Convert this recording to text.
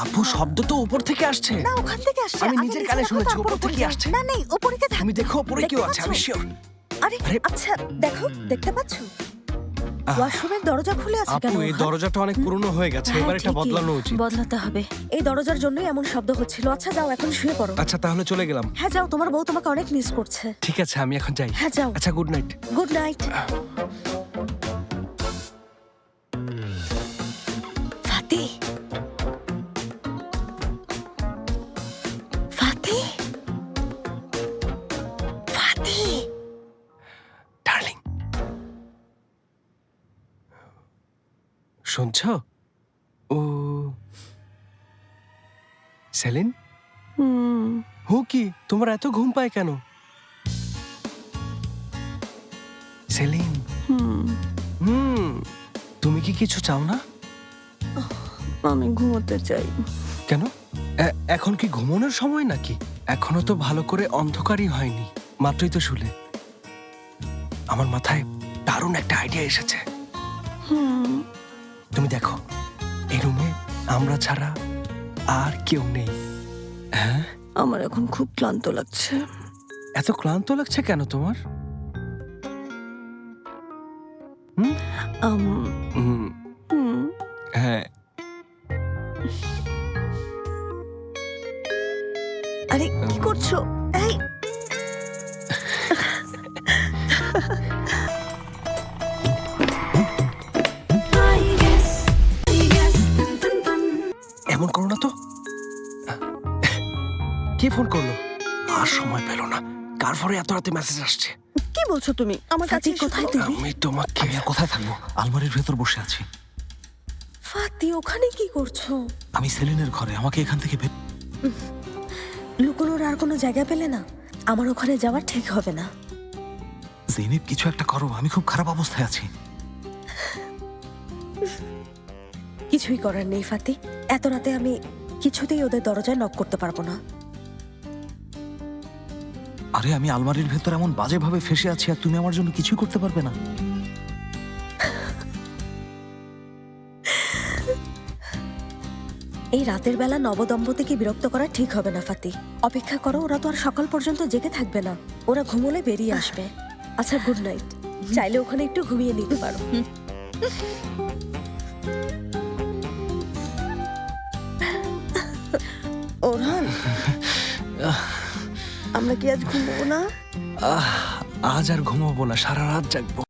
আপু শব্দ তো উপর থেকে আসছে। না, ওখান থেকে আসছে। আমি আগে নিজের নিচে কানে দেখো, শুনেছি, তারপর উপর থেকে উপরে যাও। আসছে। না নেই, উপরে থাক। তুমি দেখো উপরে কেউ আছে, আমি শিওর। আরে আরে, আচ্ছা দেখো, দেখতে পাচ্ছো ওয়াশরুমের দরজা খুলে আছে কেন? আপু এই দরজাটা অনেক পুরনো হয়ে গেছে, হ্যাঁ, এবার এটা ঠিকই। বদলানো উচিত। বদলাতে হবে। এই দরজার জন্যই এমন শব্দ হচ্ছিল। আচ্ছা যাও, এখন শুয়ে পড়ো। আচ্ছা তাহলে চলে গেলাম। হ্যাঁ যাও, তোমার বউ তোমাকে অনেক মিস করছে। ঠিক আছে আমি এখন যাই। হ্যাঁ যাও। আচ্ছা good night. Good night. Fati, Fati, Fati. Darling শুনছ? ও সেলিন, হু কি তোমার এত ঘুম পায় কেন? সেলিন, তুমি কি কিছু চাও না? আমি ঘুমোতে চাই। কেন? এখন কি ঘুমানোর সময় নাকি? এখনো তো ভালো করে অন্ধকারই হয়নি, মাত্রই তো শুলে। আমার মাথায় দারুণ একটা আইডিয়া এসেছে। তুমি দেখো, এই রুমে আমরা ছাড়া আর কেউ নেই। হ্যাঁ, আমার এখন খুব ক্লান্ত লাগছে। এত ক্লান্ত লাগছে কেন তোমার? হ্যাঁ, আরে কি করছো? এই এমন করো না তো। কে ফোন করলো? আর সময় পেল না। কার ফোনে এত রাতে মেসেজ আসছে? কি বলছো তুমি? আমার কাছে কোথায় তুমি? আমি তোমাকে আমি আর কোথায় থাকবো? আলমারির ভেতর বসে আছি। ফাতি, ওখানে কি করছো? আমি সেলিনের ঘরে, আমাকে এখান থেকে লুকোনোর আর কোনো জায়গা পেলে না? আমার ওখানে যাওয়া ঠিক হবে না। জেনিব কিছু একটা করো, আমি খুব খারাপ অবস্থায় আছি। কিছুই করার নেই ফাতি। এত রাতে আমি কিছুতেই ওদের দরজায় নক করতে পারবো না। আরে আমি আলমারির ভেতর এমন বাজে ভাবে ফেসে আছি আর তুমি আমার জন্য কিছুই করতে পারবে না? এই রাতের বেলা নবদম্পতিকে বিরক্ত করা ঠিক হবে না ফাতি। অপেক্ষা করো, ওরা তো আর সকাল পর্যন্ত জেগে থাকবে না। ওরা ঘুমোলে বেরিয়ে আসবে। আচ্ছা গুড নাইট। চাইলে ওখানে একটু ঘুমিয়ে নিতে পারো। ওরহান, আমরা কি আজ ঘুমবো না? আজ আর ঘুমাবো না, সারা রাত জাগবো।